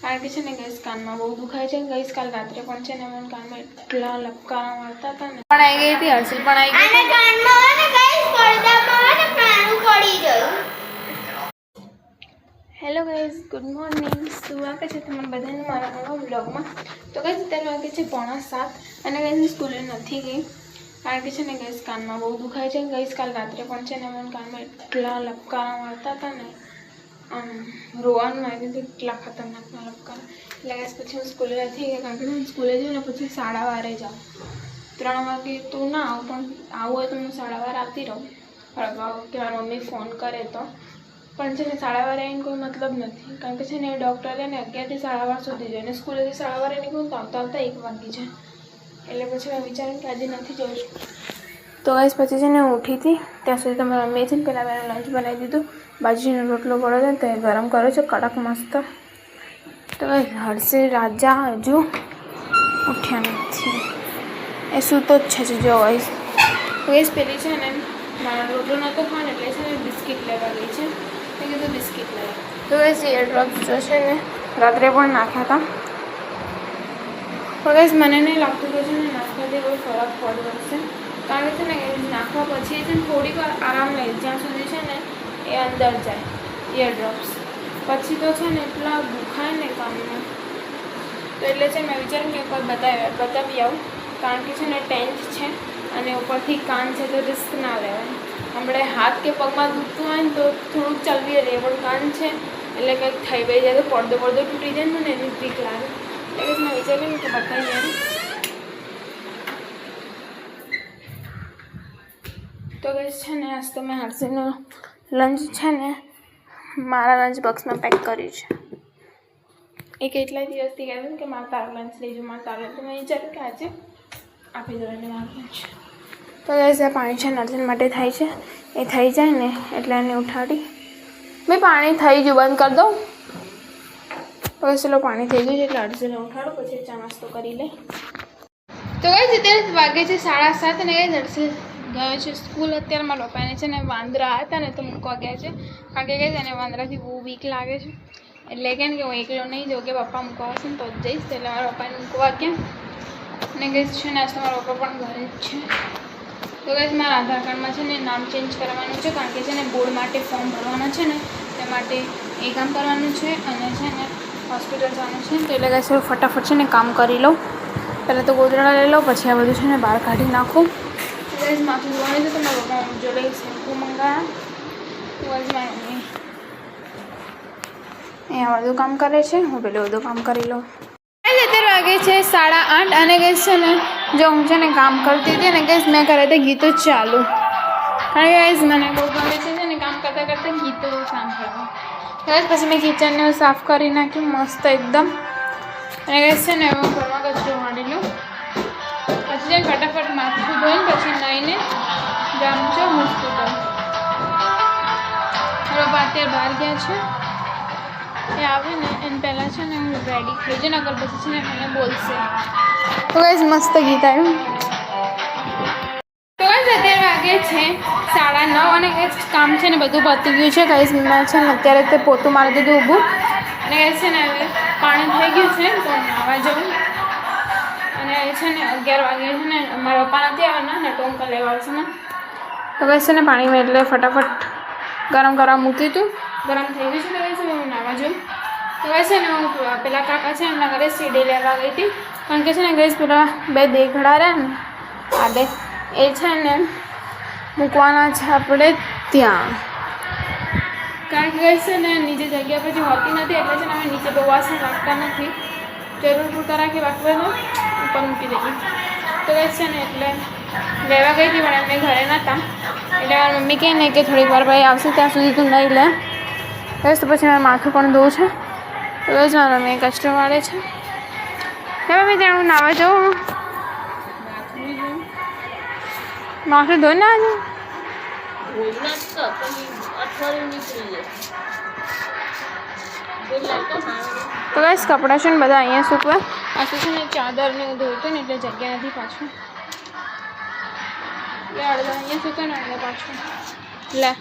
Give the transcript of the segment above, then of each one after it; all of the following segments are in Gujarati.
કારણ કે છે ને ગઈસ કાનમાં બહુ દુખાય છે. ગઈસ કાલ રાત્રે પણ છે ને મને કાનમાં એટલા લપકારા મારતા હતા ને. પણ આવી ગઈ હતી હર્ષિલ પણ આવી ગઈ હતી. કાનમાં ને ગઈસ પડદામાં ને પ્રાણું પડી ગયું. Hello guys, good morning. સ્વાગત છે તમારા બધાનું મારા નવા વ્લોગમાં. તો ગાઈઝ અત્યારે વાગે છે 6:45 અને ગાઈઝ સ્કૂલે નથી ગઈ કારણ કે છે ને ગઈસ કાનમાં બહુ દુખાય છે. ગઈસ કાલ રાત્રે પણ છે ને મને કાનમાં એટલા લપકારા મારતા હતા ને રોવાનું આવી ગયું એટલા ખતરનાકના લપકારા. એટલે ગાઈઝ પછી હું સ્કૂલે નથી ગઈ કારણ કે હું સ્કૂલે જઉં ને પછી 12:30 જાઉં. 3 વાગે તો ના આવું, પણ આવું હોય તો હું 12:30 આવતી રહું. કે મારી મમ્મી ફોન કરે તો. પણ છે ને 12:30 આવીને કોઈ મતલબ નથી કારણ કે છે ને ડૉક્ટરે ને 11 થી 12:30 સુધી જોઈએ અને સ્કૂલેથી 12:30 નીકળું તો આવતા 1 વાગી જાય. એટલે પછી મેં વિચાર્યું કે આજે નથી જવું. તો ગાઈસ પછી છે ને હું ઉઠી હતી ત્યાં સુધી તમારા મમ્મીએ છે ને પહેલાં મેં લંચ બનાવી દીધું. બાજરીનો રોટલો પડ્યો છે ને તો એ ગરમ કર્યો છે કડક મસ્ત. તો ગાઈસ હર્ષિલ રાજા હજુ ઉઠ્યા નથી, એ સૂતો જ છે જો ગાઈસ. ગાઈસ પેલી છે ને મારો રોટલો નહોતો ખાવાનો એટલે છે ને બિસ્કિટ લેવા ગઈ છે. મેં કીધું બિસ્કિટ લેવા. તો ગાઈસ ઇયર ડ્રોપ્સ જો છે ને રાત્રે પણ નાખ્યા હતા. પણ ગાઈસ મને નહીં લાગતું કે છે ને નાખવાથી કોઈ ફરક પડશે કારણ કે છે ને નાખવા પછી છે ને થોડીક વાર આરામ લે જ્યાં સુધી છે ને એ અંદર જાય ઇયર ડ્રોપ્સ. પછી તો છે ને એટલા દુખાય ને કાનમાં. તો એટલે છે મેં વિચાર્યું કે કોઈ બતાવી આવું કારણ કે છે ને 10th છે અને ઉપરથી કાન છે તો રિસ્ક ના લેવાય. આપણે હાથ કે પગમાં દુખતું હોય ને તો થોડુંક ચાલવી રહીએ પણ કાન છે એટલે કંઈક થઈ ગઈ જાય તો પડદો તૂટી જાય ને એની બીક લાગે. એટલે મેં વિચાર્યું કે બતાવી એમ. તો ગઈસ છે ને આજ તો મેં હર્ષિલનો લંચ છે ને મારા લંચ બોક્સમાં પેક કર્યું છે. એ કેટલા દિવસથી કહેતું કે મારે તારો લંચ લઈ જાઉં, મારે તારો. તો મેં વિચાર્યું કે આજે આપી દો એને મારું લંચ. તો ગઈસ આ પાણી છે નર્સન માટે થાય છે, એ થઈ જાય ને એટલે એને ઉઠાડી. મેં પાણી થઈ ગયું, બંધ કરી દઉં. તો ચલો પાણી થઈ ગયું છે એટલે અડધને ઉઠાડું પછી ચા નાસ્તો કરી લે. તો ગઈસ અત્યારે વાગે છે 7:30 અને ગઈસ હર્ષિલ ગયો છે સ્કૂલ. અત્યારે મારા પપ્પાને છે ને વાંદરા આવ્યા હતા ને તો મૂકવા ગયા છે કારણ કે ગઈસ એને વાંદરાથી બહુ બીક લાગે છે. એટલે કે હું એકલો નહીં જાઉં કે પપ્પા મૂકવા આવશે ને તો જ જઈશ. એટલે મારા પપ્પાને મૂકવા ગયા અને ગઈસ છે ને આજ તો મારા પપ્પા પણ ઘરે જ છે. તો ગઈસ મારા આધાર કાર્ડમાં છે ને નામ ચેન્જ કરવાનું છે કારણ કે છે ને બોર્ડ માટે ફોર્મ ભરવાના છે ને તે માટે એ કામ કરવાનું છે અને છે ને હોસ્પિટલ જવાનું છે. તો એટલે ગઈસ ફટાફટ છે ને કામ કરી લઉં. પહેલાં તો ગોદડા લઈ લઉં પછી આ બધું છે ને બહાર કાઢી નાખું. ગઈસ માથું ધોવાનું છે તો મારા પપ્પા જોડે શેમ્પૂ મંગાવ્યા. તો ગઈસ મારી મમ્મી અહીંયા બધું કામ કરે છે, હું પેલું બધું કામ કરી લઉં. અત્યારે વાગે છે 8:30 અને ગઈસ છે ને જો હું છે ને કામ કરતી હતી ને ગઈસ મેં કરે તે ગીતો જ ચાલુ કારણ કે ગઈસ મને બહુ ગમે છે ને કામ કરતાં કરતાં ગીતો સાંભળવા. ગઈસ પછી મેં કિચનને સાફ કરી નાખ્યું મસ્ત એકદમ. અને ગઈસ છે ને હું ઘરમાં કચરો વાળી લઉં પછી જાય ફટાફટ માથું ધોઈને પછી નાહીને જામ છે હોસ્પિટલ. મારો બા અત્યારે બહાર ગયા છે, એ આવે ને એને પહેલાં છે ને હું રેડી થઈ જાય ને અગર પછી છે ને મને બોલશે. તો ગાઈસ મસ્ત ગીત આવ્યું. તો ગાઈસ અત્યારે વાગે છે 9:30 અને ગાઈસ કામ છે ને બધું પતી ગયું છે. ગાઈસ મેં છે ને અત્યારે તે પોતું મારી દીધું ઊભું અને ગાઈસ છે ને હવે પાણી થઈ ગયું છે તો નાહવા જવું. અને છે ને 11 વાગે છે ને મારા પપ્પા નથી આવવાના ને ટોંકા લેવા આવશે ને. તો ગાઈસ છે ને પાણીમાં એટલે ફટાફટ ગરમ કરવા મૂક્યું હતું, ગરમ થઈ ગયું છે. તો ગાઈસ હું નાહવા જાઉં. તો ગાઈસ છે ને હું પેલા કાકા છે એમના ઘરે સીડી લેવા ગઈ હતી કારણ કે છે ને ગાઈસ પેલા 2 દેઘડા રહ્યા ને આડે એ છે ને મૂકવાના છે આપણે ત્યાં કારણ કે ગાઈસ છે ને નીચે જગ્યા પછી હોતી નથી એટલે છે ને અમે નીચે બહુ વાસણ રાખતા નથી. જરૂર પૂરતા રાખી બાકી ઉપર મૂકી દઈએ. તો ગાઈસ છે ને એટલે લેવા ગઈ હતી પણ એમને ઘરે નહોતા એટલે મારી મમ્મી કહે ને કે થોડીક વાર ભાઈ આવશે ત્યાં સુધી તું નહીં લે. બસ તો પછી મારે માથું પણ ધોવું છે. તો બસ મારા મમ્મી કસ્ટમ વાળે છે. હે મમ્મી ત્યાં હું નાવા જાઉં, માથું ધોઈ ના જાઉં. તો બસ કપડાં છે ને બધા અહીંયા સૂકવા. પાછું છે ને ચાદર ને ધોયું હતું ને એટલે જગ્યા નથી પાછું એટલે અડધા અહીંયા સૂકે ને અડધા પાછું લે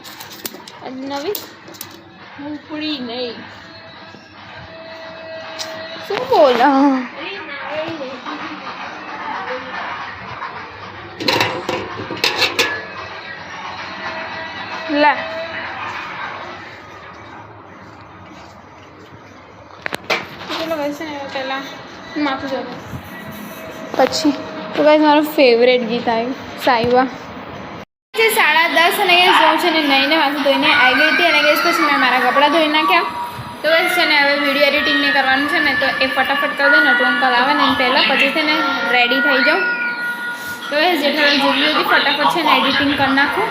નવી હું પૂરી નહીં. શું બોલા લે ચલો વૈસે ને પહેલાં માથું જવું પછી તો ગાઈસ મારું ફેવરેટ ગીત આવ્યું સાઈવા 10:30 અને ગેસ જાઉં છે ને નહીં માથું ધોઈને આવી ગઈ હતી અને ગેસ પછી મેં મારા કપડાં ધોઈ નાખ્યા તો ગેસ છે ને હવે વિડીયો એડિટિંગ ને કરવાનું છે ને તો એ ફટાફટ કરી દે નટુ અંકલ આવે ને પહેલાં પછી છે ને રેડી થઈ જાઉં તો ગેસ જેટલા જેટલી હતી ફટાફટ છે ને એડિટિંગ કરી નાખું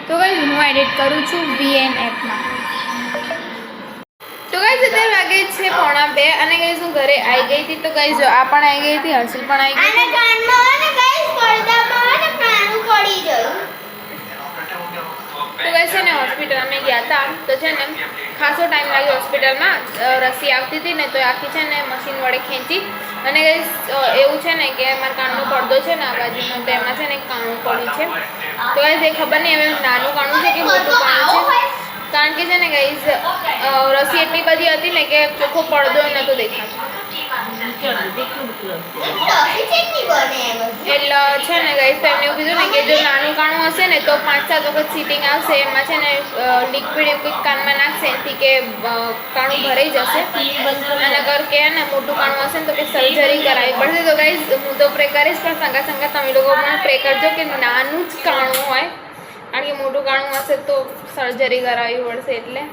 તો ગેસ હું એડિટ કરું છું VN એપમાં તો ગાઈસ અત્યારે વાગે છે 1:45 અને ગાઈસ હું ઘરે આવી ગઈ હતી તો ગાઈસ આ પણ આવી ગઈ હતી હર્ષિલ પણ આવી ગઈ અને કાનમાં અને ગાઈસ પડદામાં અને પ્રાણું પડી ગયું તો ગાઈસ છે ને હોસ્પિટલમાં ગયા હતા તો છે ને ખાસો ટાઈમ લાગ્યો હોસ્પિટલમાં રસી આવતી હતી ને તો આખી છે ને મશીન વડે ખેંચી અને ગાઈસ એવું છે ને કે મારા કાનનો પડદો છે ને આ બાજુનો તો એમાં છે ને કાણું પડ્યું છે તો ગાઈસ એ ખબર નહીં હવે નાનું કાણું છે કે મોટું કાણું છે કારણ કે છે ને ગાઈસ રસી એટલી બધી હતી ને કે ચોખ્ખો પડદો નહોતો દેખાતો એટલે છે ને ગાઈસ તો એમને એવું કીધું ને કે જો નાનું કાણું હશે ને તો 5-7 વખત સીટિંગ આવશે એમાં છે ને લિક્વિડ કાનમાં નાખશે એનાથી કે કાણું ભરાઈ જશે અને અગર કે ને મોટું કાણું હશે ને તો કે સર્જરી કરાવવી પડશે તો ગાઈસ હું તો પ્રે કરીશ પણ સંગા તમે લોકો પણ પ્રે કરજો કે નાનું જ કાણું હોય કારણ કે મોટું કાણું હશે તો સર્જરી કરાવવી પડશે એટલે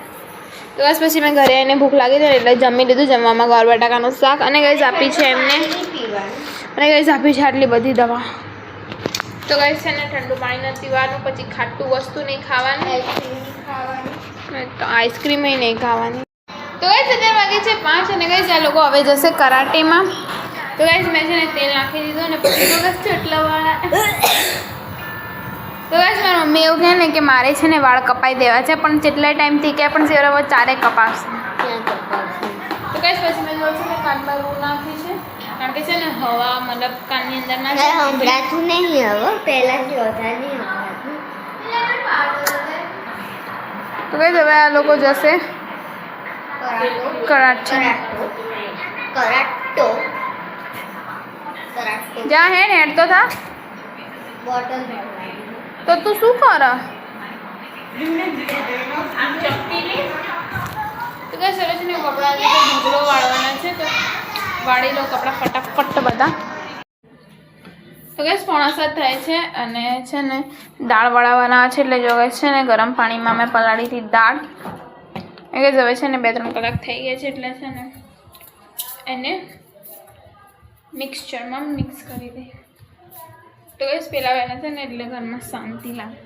તો બસ પછી મેં ઘરે આવીને ભૂખ લાગી હતી એટલે જમી લીધું જમવામાં ગોળ બટાકાનું શાક અને ગાઈસ આપી છે એમને અને ગાઈસ આપી છે આટલી બધી દવા તો ગાઈસ છે ને ઠંડુ પાણી નથી પીવાનું પછી ખાટું વસ્તુ નહીં ખાવાની તો આઈસ્ક્રીમ નહીં ખાવાની તો ગાઈસ અત્યારે વાગે છે 5 અને ગાઈસ આ લોકો હવે જશે કરાટેમાં તો ગાઈસ મેં છે ને તેલ નાખી દીધું અને પછી તો ગાઈસ ચોટલા વાળા તો ગાઈસ મારી મમ્મી એવું કહે ને કે મારે છે ને વાળ કપાઈ દેવા છે પણ જેટલા ટાઈમથી કે પણ સેવરાવ ચારે કપાવશે તો ગાઈસ પછી મેં જોયું છે ને કાનમાં રૂ નાખી છે કારણ કે છે ને હવા મતલબ કાનની અંદર ના સંભળાતું નહીં હવે પહેલાંથી વધારે નહીં તો ગાઈસ હવે આ લોકો જશે કરાટે કરાટો જા હે ને તો થા બોટલ તો તું શું કર તો ગાઈસ હવે છે ને કપડાં ઢગલો વાળવાના છે તો વાળી લો કપડાં ફટાફટ બધા તો ગાઈસ 6:45 થાય છે અને છે ને દાળ વળાવવાના છે એટલે જો ગાઈસ છે ને ગરમ પાણીમાં મેં પલાળી હતી દાળ એ ગાઈસ હવે છે ને 2-3 કલાક થઈ ગયા છે એટલે છે ને એને મિક્સચરમાં મિક્સ કરી દઈએ તો ગાઈસ પેલા વહેલા છે ને એટલે ઘરમાં શાંતિ લાગે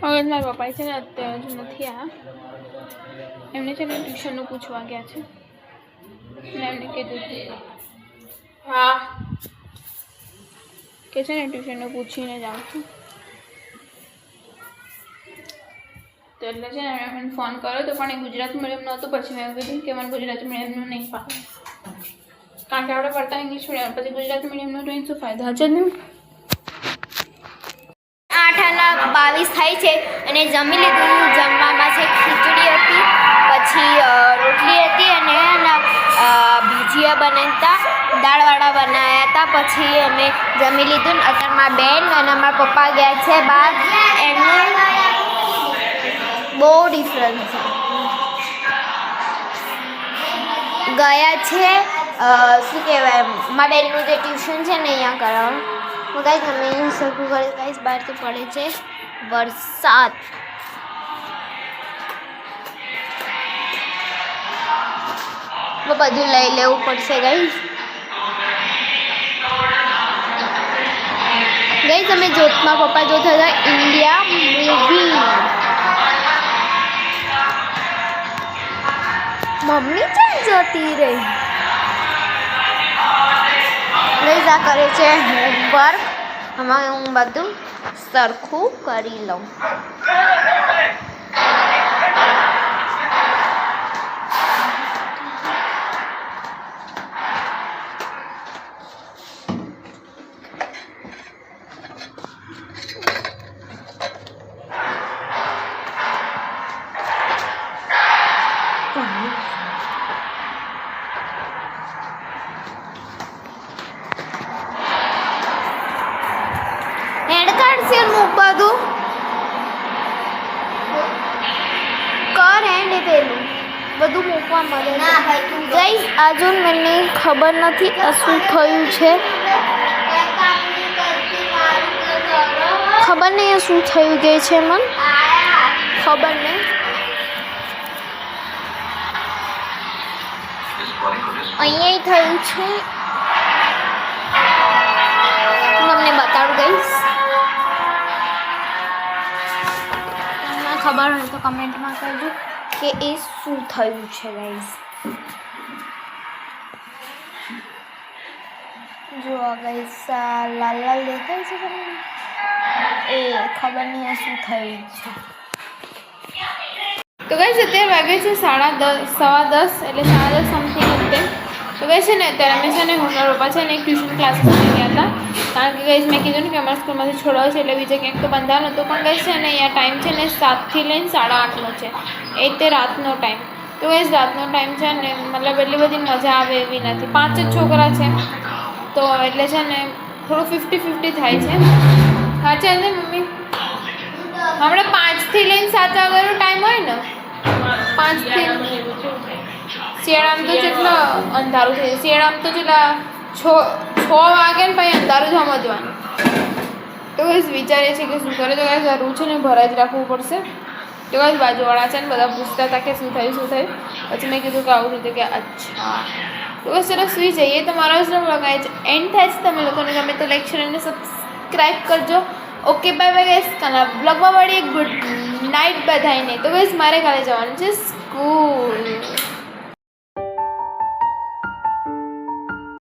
હવે મારા પપ્પા છે ને અત્યારે હજુ નથી આ એમને છે ને ટ્યુશનનું પૂછવા ગયા છે ને એમને કીધું હા કે છે ને ટ્યુશનનું પૂછીને જાઉં છું તો એટલે છે ને મેં મને ફોન કર્યો તો પણ એ ગુજરાતી મીડિયમ નહોતું પછી મેં કીધું કે મને ગુજરાતી મીડિયમનું નહીં ફાવે કારણ કે આપણે પડતા ઇંગ્લિશ મીડિયમ પછી ગુજરાતી મીડિયમનો તો શું ફાયદો હશે નહીં 8:22 થાય છે અને જમી લીધું જમવામાં છે ખીચડી હતી પછી રોટલી હતી અને ભજીયા બનાવતા દાળવાળા બનાવ્યા હતા પછી અમે જમી લીધું અત્યારમાં બેન અને અમારા પપ્પા ગયા છે બહાર એનું બહુ ડિફરન્સ છે ગયા છે શું કહેવાય મારા બેનનું જે ટ્યુશન છે ને અહીંયા કરાવવાનું હું ગાઈસ અમે સરખું કરે ગાઈસ બહારથી પડે છે વરસાદ બધું લઈ લેવું પડશે ગાઈસ અમે જોતમાં પપ્પા જોતા હતા ઇન્ડિયા મૂવી મમ્મી ક્યાં જતી રહી લઈઝા કરે છે હોમવર્ક હવે હું બધું સરખું કરી લઉં એન્ડ એ પેલું બધું મૂકવા મળે ગાઈસ આજુ મને ખબર નથી આ શું થયું છે ખબર નહીં આ શું થયું ગયું છે મને ખબર નહીં અહીંયા થયું છે તમને બતાડું ગઈશ તમને ખબર હોય તો કમેન્ટમાં કરજો કે એ શું થયું છે ગાઈસ જો ગાઈસ લાલ લાલ દેખાય છે તમને એ ખબર નહીં આ શું થયું છે તો ગાઈસ અત્યારે વાગે છે 10:30 એટલે 10:30 સમથિંગ અત્યારે તો ગાઈસ છે ને અત્યારે અમે છે ને હું મારા પપ્પા છે ને એક ટ્યુશન ક્લાસીસમાં ગયા હતા કારણ કે ગાઈસ મેં કીધું ને કે અમારા સ્કૂલમાંથી છોડવા છે એટલે બીજે ક્યાંક તો બંધાવાનો હતો પણ ગાઈસ છે ને અહીંયા ટાઈમ છે ને 7 થી લઈને 8:30નો છે એ તે રાતનો ટાઈમ તો ગાઈસ રાતનો ટાઈમ છે ને મતલબ એટલી બધી મજા આવે એવી નથી 5 જ છોકરા છે તો એટલે છે ને થોડું 50-50 થાય છે હા છે ને મમ્મી હમણાં 5 થી લઈને 7 વાગ્યાનો ટાઈમ હોય ને 5 થી શિયાળામાં તો જેટલો અંધારું થઈ જાય શિયાળામાં તો જેટલા 6 વાગે ને પછી અંધારું સમજવાનું તો બસ વિચારીએ છીએ કે શું કરે તો કાંઈ જરૂર છે ને ભરાઈ જ રાખવું પડશે તો કાંઈ બાજુવાળા છે ને બધા પૂછતા હતા કે શું થયું પછી મેં કીધું કે આવું થયું કે અચ્છા તો બસ ચલો સુઈ જઈએ તો મારો જ લગાય છે એન્ડ થાય છે તમે લોકોને ગમે તો લાઈક શેર અને સબસ્ક્રાઈબ કરજો ઓકે બાય બાય ગાઈસ કાલે બ્લોગમાં મળીએ ગુડ નાઇટ બધાને તો ગાઈસ મારે કાલે જવાનું છે સ્કૂલ